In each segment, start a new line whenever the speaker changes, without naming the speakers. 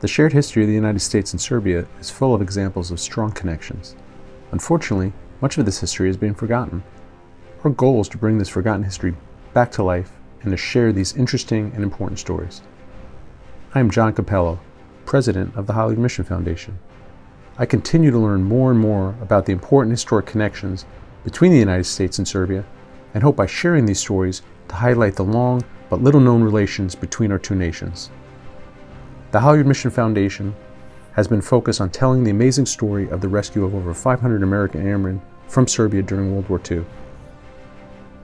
The shared history of the United States and Serbia is full of examples of strong connections. Unfortunately, much of this history has been forgotten. Our goal is to bring this forgotten history back to life and to share these interesting and important stories. I am John Capello, President of the Hollywood Mission Foundation. I continue to learn more and more about the important historic connections between the United States and Serbia, and hope by sharing these stories to highlight the long but little known relations between our two nations. The Hollywood Mission Foundation has been focused on telling the amazing story of the rescue of over 500 American airmen from Serbia during World War II.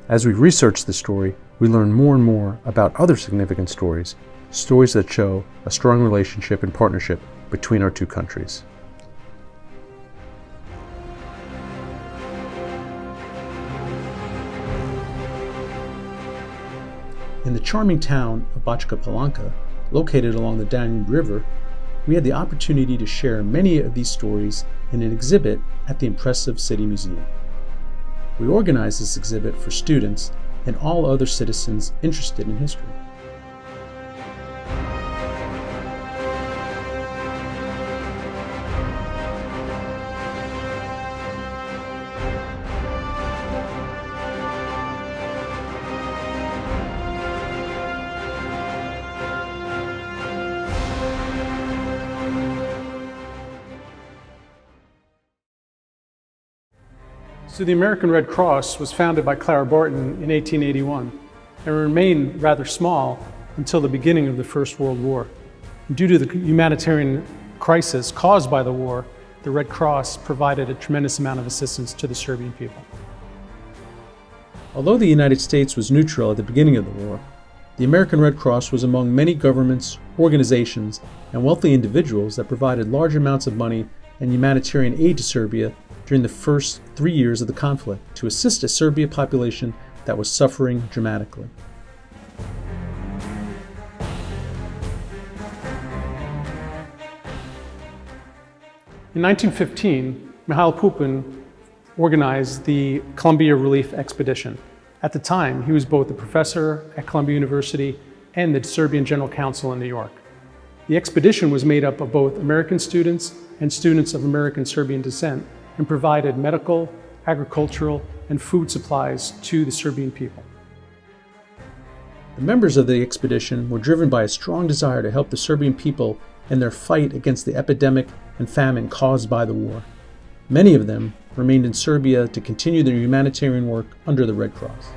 As we research the story, we learn more and more about other significant stories that show a strong relationship and partnership between our two countries. In the charming town of Bačka Palanka, located along the Danube River, we had the opportunity to share many of these stories in an exhibit at the impressive City Museum. We organized this exhibit for students and all other citizens interested in history.
So the American Red Cross was founded by Clara Barton in 1881 and remained rather small until the beginning of the First World War. Due to the humanitarian crisis caused by the war, the Red Cross provided a tremendous amount of assistance to the Serbian people.
Although the United States was neutral at the beginning of the war, the American Red Cross was among many governments, organizations, and wealthy individuals that provided large amounts of money and humanitarian aid to Serbia during the first 3 years of the conflict to assist a Serbian population that was suffering dramatically.
In 1915, Mihail Pupin organized the Columbia Relief Expedition. At the time, he was both a professor at Columbia University and the Serbian General Council in New York. The expedition was made up of both American students and students of American Serbian descent, and provided medical, agricultural, and food supplies to the Serbian people.
The members of the expedition were driven by a strong desire to help the Serbian people in their fight against the epidemic and famine caused by the war. Many of them remained in Serbia to continue their humanitarian work under the Red Cross.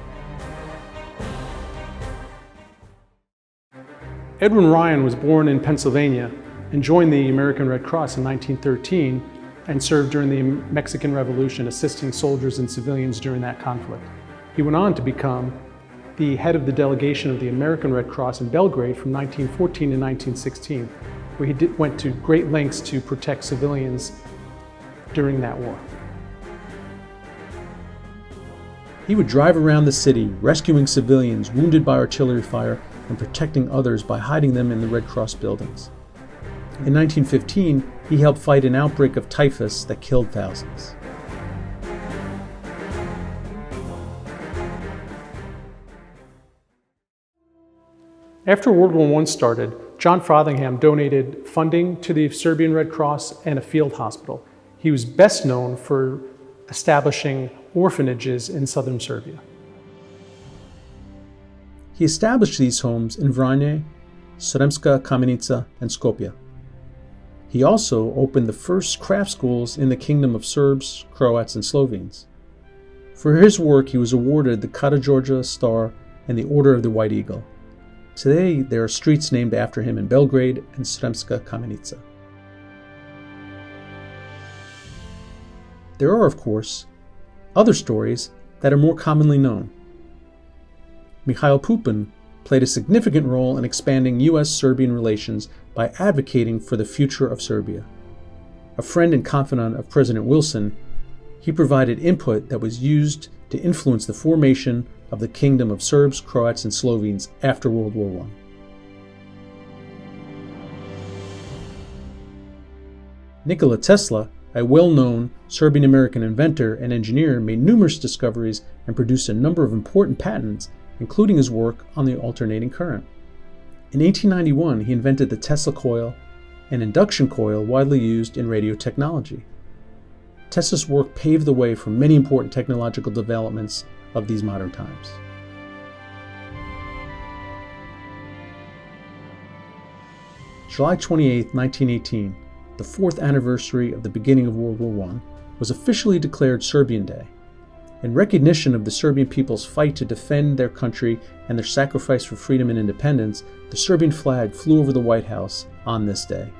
Edwin Ryan was born in Pennsylvania and joined the American Red Cross in 1913 and served during the Mexican Revolution, assisting soldiers and civilians during that conflict. He went on to become the head of the delegation of the American Red Cross in Belgrade from 1914 to 1916, where he went to great lengths to protect civilians during that war.
He would drive around the city, rescuing civilians wounded by artillery fire and protecting others by hiding them in the Red Cross buildings. In 1915, he helped fight an outbreak of typhus that killed thousands.
After World War I started, John Frothingham donated funding to the Serbian Red Cross and a field hospital. He was best known for establishing orphanages in southern Serbia.
He established these homes in Vranje, Sremska Kamenica, and Skopje. He also opened the first craft schools in the Kingdom of Serbs, Croats, and Slovenes. For his work, he was awarded the Karađorđe Star and the Order of the White Eagle. Today, there are streets named after him in Belgrade and Sremska Kamenica. There are, of course, other stories that are more commonly known. Mihail Pupin played a significant role in expanding U.S.-Serbian relations by advocating for the future of Serbia. A friend and confidant of President Wilson, he provided input that was used to influence the formation of the Kingdom of Serbs, Croats, and Slovenes after World War I. Nikola Tesla, a well-known Serbian-American inventor and engineer, made numerous discoveries and produced a number of important patents, including his work on the alternating current. In 1891, he invented the Tesla coil an induction coil widely used in radio technology. Tesla's work paved the way for many important technological developments of these modern times. July 28, 1918, the fourth anniversary of the beginning of World War I, was officially declared Serbian Day. In recognition of the Serbian people's fight to defend their country and their sacrifice for freedom and independence, the Serbian flag flew over the White House on this day.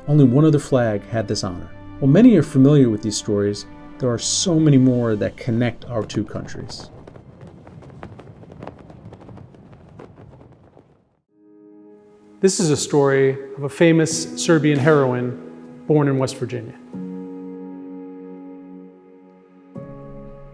Only one other flag had this honor. While many are familiar with these stories, there are so many more that connect our two countries.
This is a story of a famous Serbian heroine born in West Virginia.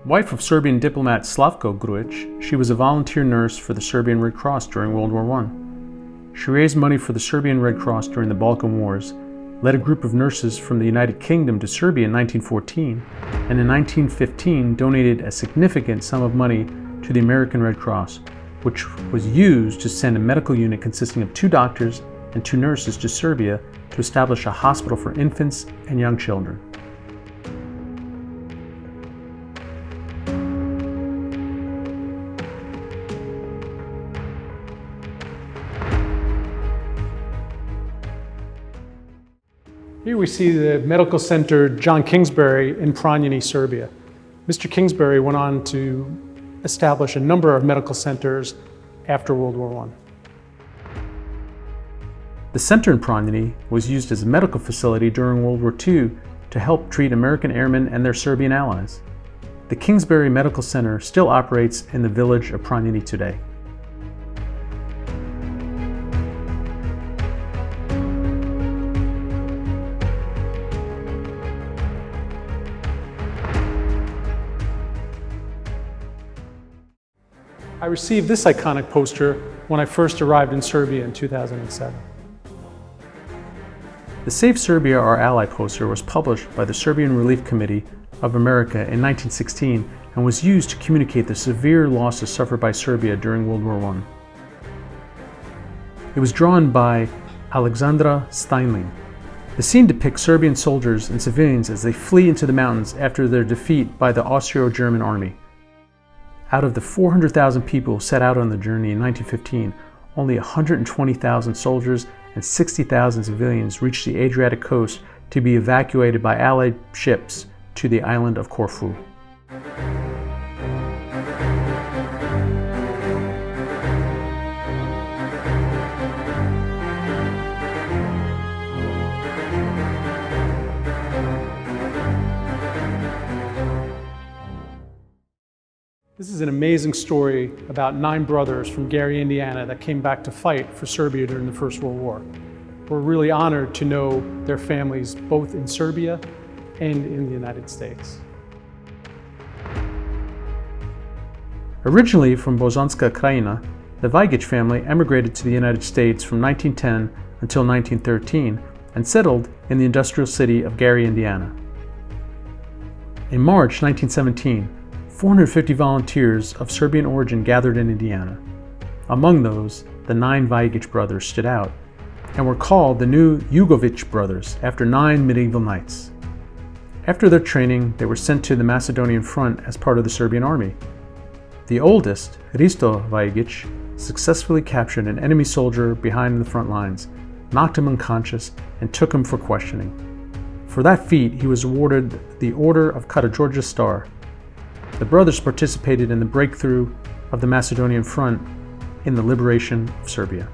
Wife of Serbian diplomat Slavko Grujic, she was a volunteer nurse for the Serbian Red Cross during World War I. She raised money for the Serbian Red Cross during the Balkan Wars, led a group of nurses from the United Kingdom to Serbia in 1914, and in 1915 donated a significant sum of money to the American Red Cross, which was used to send a medical unit consisting of 2 doctors and 2 nurses to Serbia to establish a hospital for infants and young children.
Here we see the medical center John Kingsbury in Pranjani, Serbia. Mr. Kingsbury went on to establish a number of medical centers after World War I.
The center in Pranjani was used as a medical facility during World War II to help treat American airmen and their Serbian allies. The Kingsbury Medical Center still operates in the village of Pranjani today.
I received this iconic poster when I first arrived in Serbia in 2007.
The Save Serbia Our Ally poster was published by the Serbian Relief Committee of America in 1916 and was used to communicate the severe losses suffered by Serbia during World War I. It was drawn by Alexandra Steinling. The scene depicts Serbian soldiers and civilians as they flee into the mountains after their defeat by the Austro-German army. Out of the 400,000 people set out on the journey in 1915, only 120,000 soldiers and 60,000 civilians reached the Adriatic coast to be evacuated by Allied ships to the island of Corfu.
This is an amazing story about 9 brothers from Gary, Indiana that came back to fight for Serbia during the First World War. We're really honored to know their families both in Serbia and in the United States.
Originally from Bosanska Krajina, the Vajgić family emigrated to the United States from 1910 until 1913 and settled in the industrial city of Gary, Indiana. In March 1917, 450 volunteers of Serbian origin gathered in Indiana. Among those, the 9 Vajgić brothers stood out and were called the new Jugović brothers after 9 medieval knights. After their training, they were sent to the Macedonian front as part of the Serbian army. The oldest, Risto Vajgić, successfully captured an enemy soldier behind the front lines, knocked him unconscious, and took him for questioning. For that feat, he was awarded the Order of Karađorđe's Star. The brothers participated in the breakthrough of the Macedonian front in the liberation of Serbia.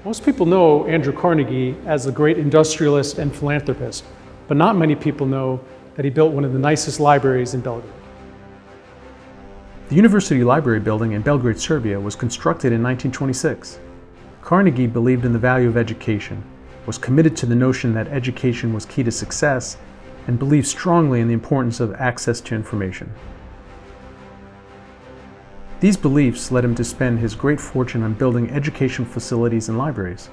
Most people know Andrew Carnegie as a great industrialist and philanthropist, but not many people know that he built one of the nicest libraries in Belgrade.
The University Library building in Belgrade, Serbia was constructed in 1926. Carnegie believed in the value of education, was committed to the notion that education was key to success, and believed strongly in the importance of access to information. These beliefs led him to spend his great fortune on building educational facilities and libraries.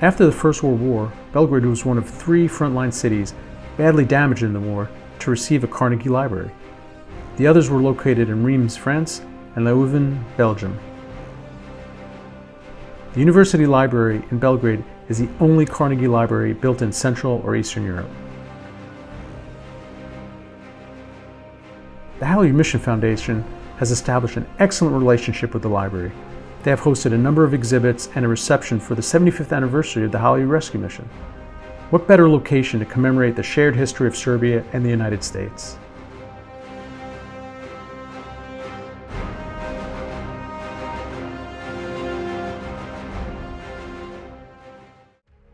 After the First World War, Belgrade was one of 3 frontline cities badly damaged in the war to receive a Carnegie Library. The others were located in Reims, France, and Leuven, Belgium. The University Library in Belgrade is the only Carnegie Library built in Central or Eastern Europe. The Halyard Mission Foundation has established an excellent relationship with the library. They have hosted a number of exhibits and a reception for the 75th anniversary of the Halyard Rescue Mission. What better location to commemorate the shared history of Serbia and the United States?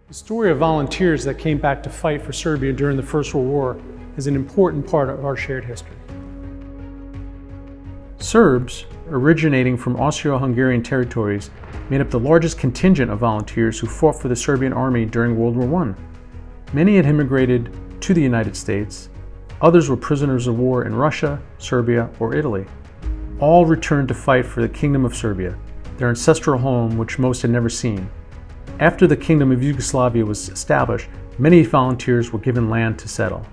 The story of volunteers that came back to fight for Serbia during the First World War is an important part of our shared history.
Serbs, originating from Austro-Hungarian territories, made up the largest contingent of volunteers who fought for the Serbian army during World War I. Many had immigrated to the United States. Others were prisoners of war in Russia, Serbia, or Italy. All returned to fight for the Kingdom of Serbia, their ancestral home which most had never seen. After the Kingdom of Yugoslavia was established, many volunteers were given land to settle.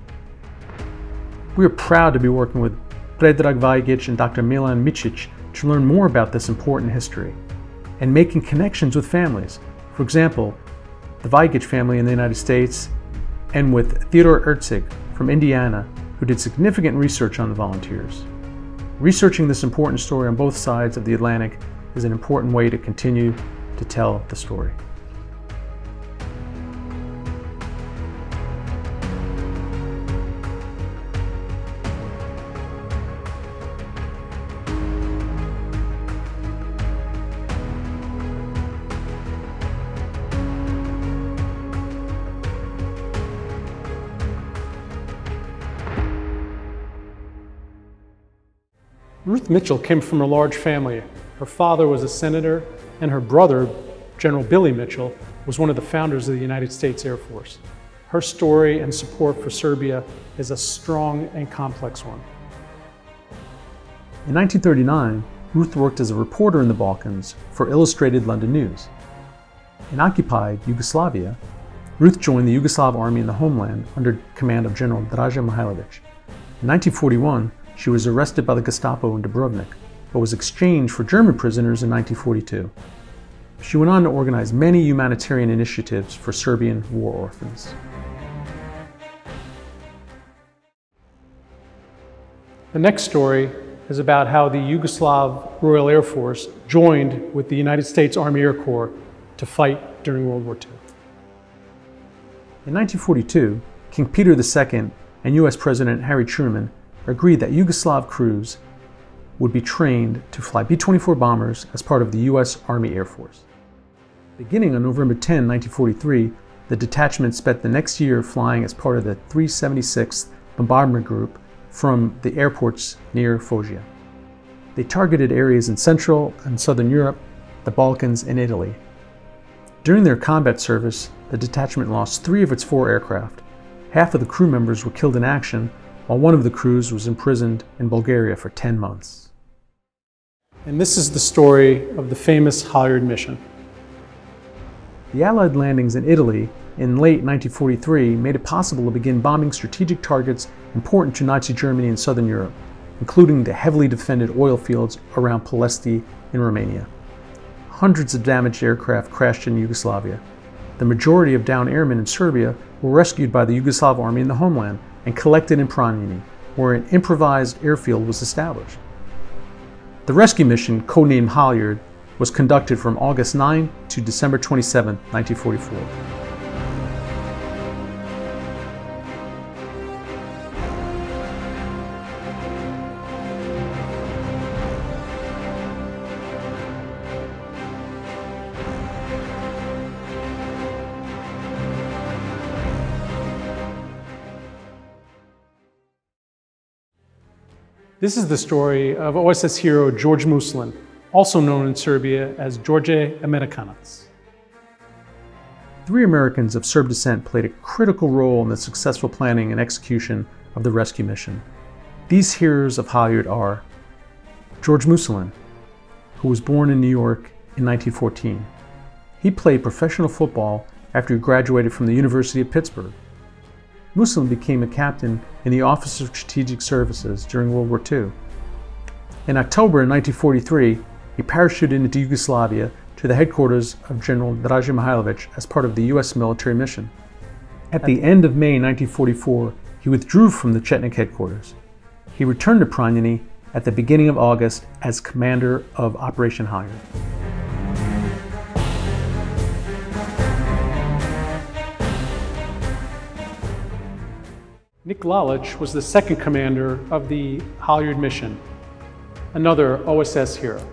We are proud to be working with Predrag Vajić and Dr. Milan Mičić to learn more about this important history and making connections with families. For example, the Vajić family in the United States, and with Theodore Erzig from Indiana, who did significant research on the volunteers. Researching this important story on both sides of the Atlantic is an important way to continue to tell the story.
Ruth Mitchell came from a large family. Her father was a senator, and her brother, General Billy Mitchell, was one of the founders of the United States Air Force. Her story and support for Serbia is a strong and complex one.
In 1939, Ruth worked as a reporter in the Balkans for Illustrated London News. In occupied Yugoslavia, Ruth joined the Yugoslav army in the homeland under command of General Draža Mihailović. In 1941, she was arrested by the Gestapo in Dubrovnik, but was exchanged for German prisoners in 1942. She went on to organize many humanitarian initiatives for Serbian war orphans.
The next story is about how the Yugoslav Royal Air Force joined with the United States Army Air Corps to fight during World War II.
In 1942, King Peter II and US President Harry Truman agreed that Yugoslav crews would be trained to fly B-24 bombers as part of the US Army Air Force. Beginning on November 10, 1943, the detachment spent the next year flying as part of the 376th Bombardment Group from the airports near Foggia. They targeted areas in Central and Southern Europe, the Balkans, and Italy. During their combat service, the detachment lost 3 of its 4 aircraft. Half of the crew members were killed in action, while one of the crews was imprisoned in Bulgaria for 10 months.
And this is the story of the famous Halyard mission.
The Allied landings in Italy in late 1943 made it possible to begin bombing strategic targets important to Nazi Germany and Southern Europe, including the heavily defended oil fields around Ploesti in Romania. Hundreds of damaged aircraft crashed in Yugoslavia. The majority of downed airmen in Serbia were rescued by the Yugoslav army in the homeland and collected in Pranjani, where an improvised airfield was established. The rescue mission, codenamed Halyard, was conducted from August 9 to December 27, 1944.
This is the story of OSS hero George Muslin, also known in Serbia as George Americanac. 3 Americans of Serb descent played a critical role in the successful planning and execution of the rescue mission. These heroes of Halyard are George Muselin, who was born in New York in 1914. He played professional football after he graduated from the University of Pittsburgh. Muselin became a captain in the Office of Strategic Services during World War II. In October 1943, he parachuted into Yugoslavia to the headquarters of General Draže Mihailović as part of the U.S. military mission. At the end of May 1944, he withdrew from the Chetnik headquarters. He returned to Pranjani at the beginning of August as commander of Operation Halyard. Nick Lalic was the second commander of the Halyard mission, another OSS hero.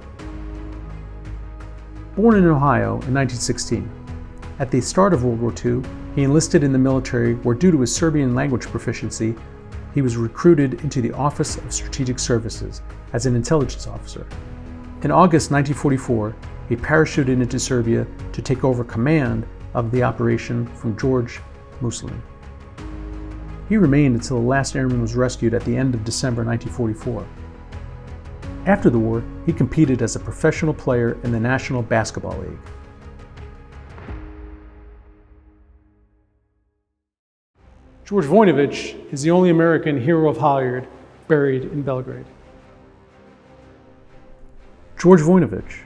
Born in Ohio in 1916, at the start of World War II, he enlisted in the military where, due to his Serbian language proficiency, he was recruited into the Office of Strategic Services as an intelligence officer. In August 1944, he parachuted into Serbia to take over command of the operation from George Muselin. He remained until the last airman was rescued at the end of December 1944. After the war, he competed as a professional player in the National Basketball League. George Vojinović is the only American hero of Halyard buried in Belgrade. George Vojinović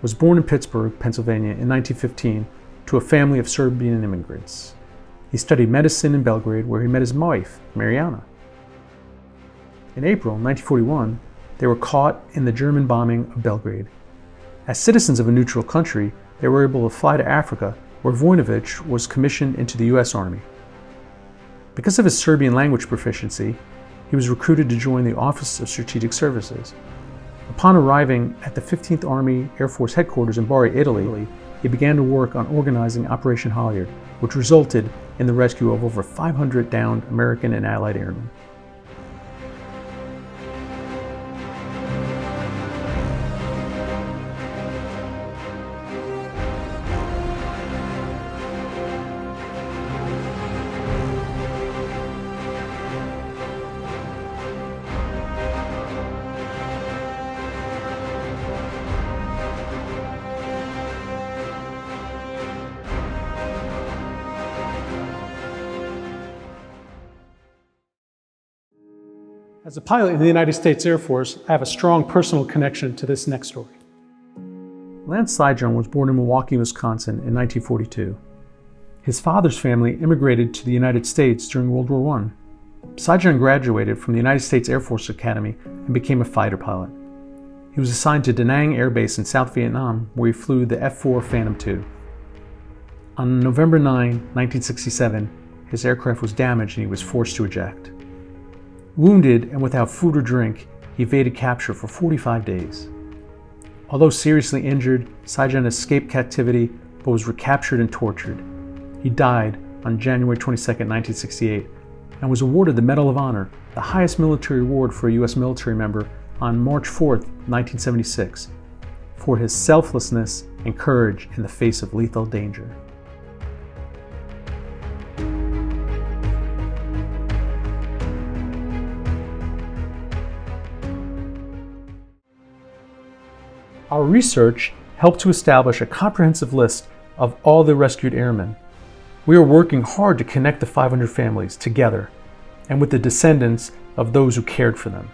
was born in Pittsburgh, Pennsylvania in 1915 to a family of Serbian immigrants. He studied medicine in Belgrade, where he met his wife, Mariana. In April 1941, they were caught in the German bombing of Belgrade. As citizens of a neutral country, they were able to fly to Africa, where Vojinović was commissioned into the U.S. Army. Because of his Serbian language proficiency, he was recruited to join the Office of Strategic Services. Upon arriving at the 15th Army Air Force headquarters in Bari, Italy, he began to work on organizing Operation Halyard, which resulted in the rescue of over 500 downed American and Allied airmen. As a pilot in the United States Air Force, I have a strong personal connection to this next story. Lance Saijan was born in Milwaukee, Wisconsin in 1942. His father's family immigrated to the United States during World War I. Saijan graduated from the United States Air Force Academy and became a fighter pilot. He was assigned to Da Nang Air Base in South Vietnam, where he flew the F-4 Phantom II. On November 9, 1967, his aircraft was damaged and he was forced to eject. Wounded and without food or drink, he evaded capture for 45 days. Although seriously injured, Saijan escaped captivity but was recaptured and tortured. He died on January 22, 1968, and was awarded the Medal of Honor, the highest military award for a U.S. military member, on March 4, 1976, for his selflessness and courage in the face of lethal danger. Our research helped to establish a comprehensive list of all the rescued airmen. We are working hard to connect the 500 families together and with the descendants of those who cared for them.